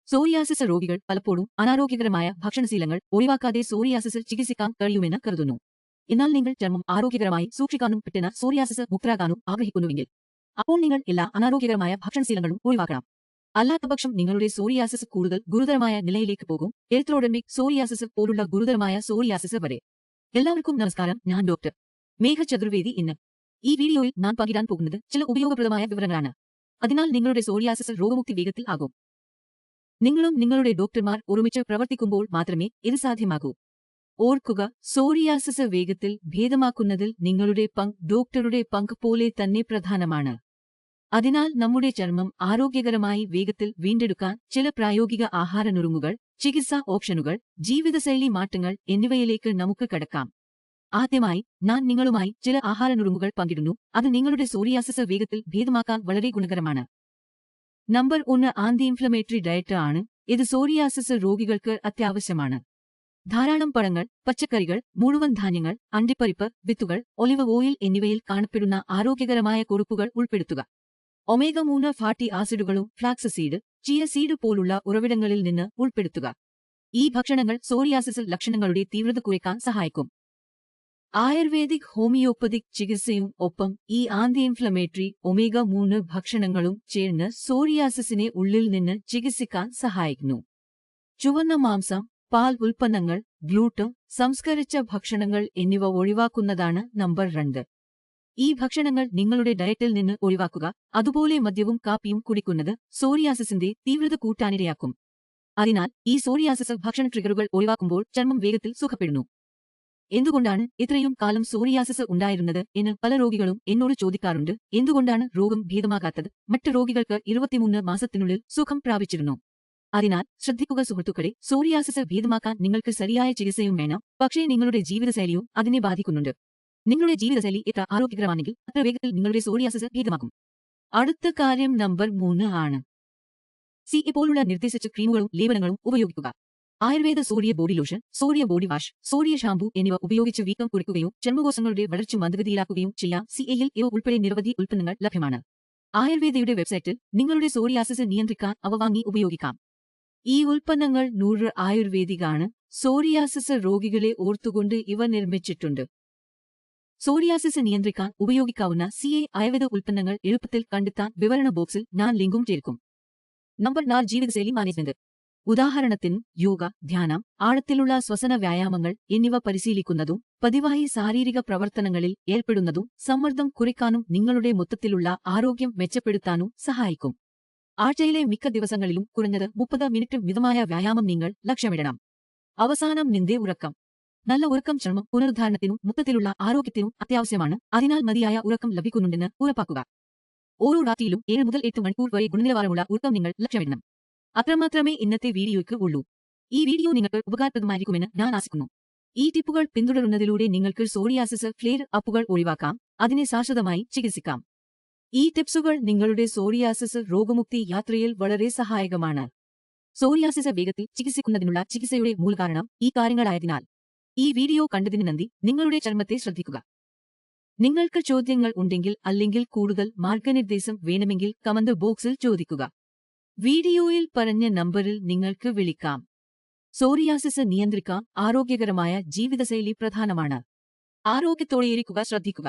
Psoriasis രോഗികൾ പലപ്പോഴും അനാരോഗ്യകരമായ ഭക്ഷണശീലങ്ങൾ ഒഴിവാക്കാതെ psoriasis ചികിത്സിക്കാൻ കഴിയുമെന്ന് കരുതുന്നു. എന്നാൽ നിങ്ങൾ ചർമ്മം ആരോഗ്യകരമായി സൂക്ഷിക്കാനും പെട്ടെന്ന് സോറിയാസിസ് മുക്തരാകാനും ആഗ്രഹിക്കുന്നുവെങ്കിൽ അപ്പോൾ നിങ്ങൾ എല്ലാ അനാരോഗ്യകരമായ ഭക്ഷണശീലങ്ങളും ഒഴിവാക്കണം. അല്ലാത്തപക്ഷം നിങ്ങളുടെ സോറിയാസിസ് കൂടുതൽ ഗുരുതരമായ നിലയിലേക്ക് പോകും, എറിത്രോഡെർമിക് സോറിയാസിസ് പോലുള്ള ഗുരുതരമായ സോറിയാസിസ് വരെ. എല്ലാവർക്കും നമസ്കാരം, ഞാൻ ഡോക്ടർ മേഘ ചതുർവേദി. ഇന്ന് ഈ വീഡിയോയിൽ ഞാൻ പങ്കിടാൻ പോകുന്നത് ചില ഉപയോഗപ്രദമായ വിവരങ്ങളാണ്. അതിനാൽ നിങ്ങളുടെ സോറിയാസിസ് രോഗമുക്തി വേഗത്തിൽ ആകും. നിങ്ങളും നിങ്ങളുടെ ഡോക്ടർമാർ ഒരുമിച്ച് പ്രവർത്തിക്കുമ്പോൾ മാത്രമേ ഇത് സാധ്യമാകൂ. ഓർക്കുക, സോറിയാസിസ് വേഗത്തിൽ ഭേദമാക്കുന്നതിൽ നിങ്ങളുടെ പങ്ക് ഡോക്ടറുടെ പങ്ക് പോലെ തന്നെ പ്രധാനമാണ്. അതിനാൽ നമ്മുടെ ചർമ്മം ആരോഗ്യകരമായി വേഗത്തിൽ വീണ്ടെടുക്കാൻ ചില പ്രായോഗിക ആഹാരനുറുങ്ങുകൾ, ചികിത്സാ ഓപ്ഷനുകൾ, ജീവിതശൈലി മാറ്റങ്ങൾ എന്നിവയിലേക്ക് നമുക്ക് കടക്കാം. ആദ്യമായി ഞാൻ നിങ്ങളുമായി ചില ആഹാരനുറുങ്ങുകൾ പങ്കിടുന്നു. അത് നിങ്ങളുടെ സോറിയാസിസ് വേഗത്തിൽ ഭേദമാക്കാൻ വളരെ ഗുണകരമാണ്. നമ്പർ 1 ആന്റി ഇൻഫ്ലമേറ്ററി ഡയറ്റ് ആണ്. ഇത് സോറിയാസിസ് രോഗികൾക്ക് അത്യാവശ്യമാണ്. ധാരാളം പഴങ്ങൾ, പച്ചക്കറികൾ, മുഴുവൻ ധാന്യങ്ങൾ, അണ്ടിപ്പരിപ്പ്, വിത്തുകൾ, ഒലിവ് ഓയിൽ എന്നിവയിൽ കാണപ്പെടുന്ന ആരോഗ്യകരമായ കൊഴുപ്പുകൾ ഉൾപ്പെടുത്തുക. ഒമേഗ-3 ഫാറ്റി ആസിഡുകളും ഫ്ലാക്സ് സീഡ്, ചിയ സീഡ് പോലുള്ള ഉറവിടങ്ങളിൽ നിന്ന് ഉൾപ്പെടുത്തുക. ഈ ഭക്ഷണങ്ങൾ സോറിയാസിസ് ലക്ഷണങ്ങളുടെ തീവ്രത കുറയ്ക്കാൻ സഹായിക്കും. ആയുർവേദിക് ഹോമിയോപ്പതിക് ചികിത്സയും ഒപ്പം ഈ ആന്റി ഇൻഫ്ലമേറ്ററി ഒമേഗ-3 ഭക്ഷണങ്ങളും ചേർന്ന് സോറിയാസിസിനെ ഉള്ളിൽ നിന്ന് ചികിത്സിക്കാൻ സഹായിക്കുന്നു. ചുവന്ന മാംസം, പാൽ ഉൽപ്പന്നങ്ങൾ, ഗ്ലൂട്ടൻ, സംസ്കരിച്ച ഭക്ഷണങ്ങൾ എന്നിവ ഒഴിവാക്കുന്നതാണ് നമ്പർ 2. ഈ ഭക്ഷണങ്ങൾ നിങ്ങളുടെ ഡയറ്റിൽ നിന്ന് ഒഴിവാക്കുക. അതുപോലെ മദ്യവും കാപ്പിയും കുടിക്കുന്നത് സോറിയാസിസിന്റെ തീവ്രത കൂട്ടാനിടയാക്കും. അതിനാൽ ഈ സോറിയാസിസ് ഭക്ഷണ ട്രിഗറുകൾ ഒഴിവാക്കുമ്പോൾ ചർമ്മം വേഗത്തിൽ സുഖപ്പെടുന്നു. എന്തുകൊണ്ടാണ് ഇത്രയും കാലം സോറിയാസിസ് ഉണ്ടായിരുന്നത് എന്ന് പല രോഗികളും എന്നോട് ചോദിക്കാറുണ്ട്. എന്തുകൊണ്ടാണ് രോഗം ഭേദമാകാത്തത്? മറ്റ് രോഗികൾക്ക് 23 മാസത്തിനുള്ളിൽ സുഖം പ്രാപിച്ചിരുന്നു. അതിനാൽ ശ്രദ്ധിക്കുക സുഹൃത്തുക്കളെ, സോറിയാസിസ് ഭേദമാക്കാൻ നിങ്ങൾക്ക് ശരിയായ ചികിത്സയും വേണം. പക്ഷേ നിങ്ങളുടെ ജീവിതശൈലിയും അതിനെ ബാധിക്കുന്നുണ്ട്. നിങ്ങളുടെ ജീവിതശൈലി എത്ര ആരോഗ്യകരമാണെങ്കിൽ അത്ര വേഗത്തിൽ നിങ്ങളുടെ സോറിയാസിസ് ഭേദമാക്കും. അടുത്ത കാര്യം നമ്പർ 3 ആണ്. CA പോലുള്ള നിർദ്ദേശിച്ച ക്രീമുകളും ലേപനങ്ങളും ഉപയോഗിക്കുക. Ayurveda സോറിയ body lotion, സോറിയ body wash, സോറിയ shampoo എന്നിവ ഉപയോഗിച്ച് വീക്കം കുറയ്ക്കുകയും ചർമ്മകോശങ്ങളുടെ വളർച്ച മന്ദഗതിയിലാക്കുകയും ചെയ്യാം. CAയിൽ ഇവ ഉൾപ്പെടെ നിരവധി ഉൽപ്പന്നങ്ങൾ ലഭ്യമാണ്. ആയുർവേദയുടെ വെബ്സൈറ്റിൽ നിങ്ങളുടെ സോറിയാസിസ് നിയന്ത്രിക്കാൻ അവ വാങ്ങി ഉപയോഗിക്കാം. ഈ ഉൽപ്പന്നങ്ങൾ 100% ആയുർവേദികാണ്. സോറിയാസിസ് രോഗികളെ ഓർത്തുകൊണ്ട് ഇവ നിർമ്മിച്ചിട്ടുണ്ട്. സോറിയാസിസ് നിയന്ത്രിക്കാൻ ഉപയോഗിക്കാവുന്ന CA ആയുർവേദ ഉൽപ്പന്നങ്ങൾ എളുപ്പത്തിൽ കണ്ടെത്താൻ വിവരണ ബോക്സിൽ ഞാൻ ലിങ്കും ചേർക്കും. നമ്പർ 4 ജീവിതശൈലി മാനേജ്മെന്റ്. ഉദാഹരണത്തിന് യോഗ, ധ്യാനം, ആഴത്തിലുള്ള ശ്വസന വ്യായാമങ്ങൾ എന്നിവ പരിശീലിക്കുന്നതും പതിവായി ശാരീരിക പ്രവർത്തനങ്ങളിൽ ഏർപ്പെടുന്നതും സമ്മർദ്ദം കുറയ്ക്കാനും നിങ്ങളുടെ മൊത്തത്തിലുള്ള ആരോഗ്യം മെച്ചപ്പെടുത്താനും സഹായിക്കും. ആഴ്ചയിലെ മിക്ക ദിവസങ്ങളിലും കുറഞ്ഞത് 30 മിനിറ്റ് മിതമായ വ്യായാമം നിങ്ങൾ ലക്ഷ്യമിടണം. അവസാനം നിന്റെ ഉറക്കം. നല്ല ഉറക്കം ചർമ്മം പുനരുദ്ധാരണത്തിനും മൊത്തത്തിലുള്ള ആരോഗ്യത്തിനും അത്യാവശ്യമാണ്. അതിനാൽ മതിയായ ഉറക്കം ലഭിക്കുന്നുണ്ടെന്ന് ഉറപ്പാക്കുക. ഓരോ രാത്രിയിലും 7 മുതൽ 8 മണിക്കൂർ വരെ ഗുണനിലവാരമുള്ള ഉറക്കം നിങ്ങൾ ലക്ഷ്യമിടണം. അത്രമാത്രമേ ഇന്നത്തെ വീഡിയോയ്ക്ക് ഉള്ളൂ. ഈ വീഡിയോ നിങ്ങൾക്ക് ഉപകാരപ്രദമായിരിക്കുമെന്ന് ഞാൻ ആശിക്കുന്നു. ഈ ടിപ്പുകൾ പിന്തുടരുന്നതിലൂടെ നിങ്ങൾക്ക് സോറിയാസിസ് ഫ്ലെയർ അപ്പുകൾ ഒഴിവാക്കാം, അതിനെ ശാശ്വതമായി ചികിത്സിക്കാം. ഈ ടിപ്സുകൾ നിങ്ങളുടെ സോറിയാസിസ് രോഗമുക്തി യാത്രയിൽ വളരെ സഹായകമാണ്. സോറിയാസിസ് വേഗത്തിൽ ചികിത്സിക്കുന്നതിനുള്ള ചികിത്സയുടെ മൂലകാരണം ഈ കാര്യങ്ങളായതിനാൽ ഈ വീഡിയോ കണ്ടതിന് നന്ദി. നിങ്ങളുടെ ചർമ്മത്തെ ശ്രദ്ധിക്കുക. നിങ്ങൾക്ക് ചോദ്യങ്ങൾ ഉണ്ടെങ്കിൽ അല്ലെങ്കിൽ കൂടുതൽ മാർഗനിർദ്ദേശം വേണമെങ്കിൽ കമന്റ് ബോക്സിൽ ചോദിക്കുക. വീഡിയോയിൽ പറഞ്ഞ നമ്പറിൽ നിങ്ങൾക്ക് വിളിക്കാം. സോറിയാസിസ് നിയന്ത്രിക്കാൻ ആരോഗ്യകരമായ ജീവിതശൈലി പ്രധാനമാണ്. ആരോഗ്യത്തോടെയിരിക്കുക, ശ്രദ്ധിക്കുക.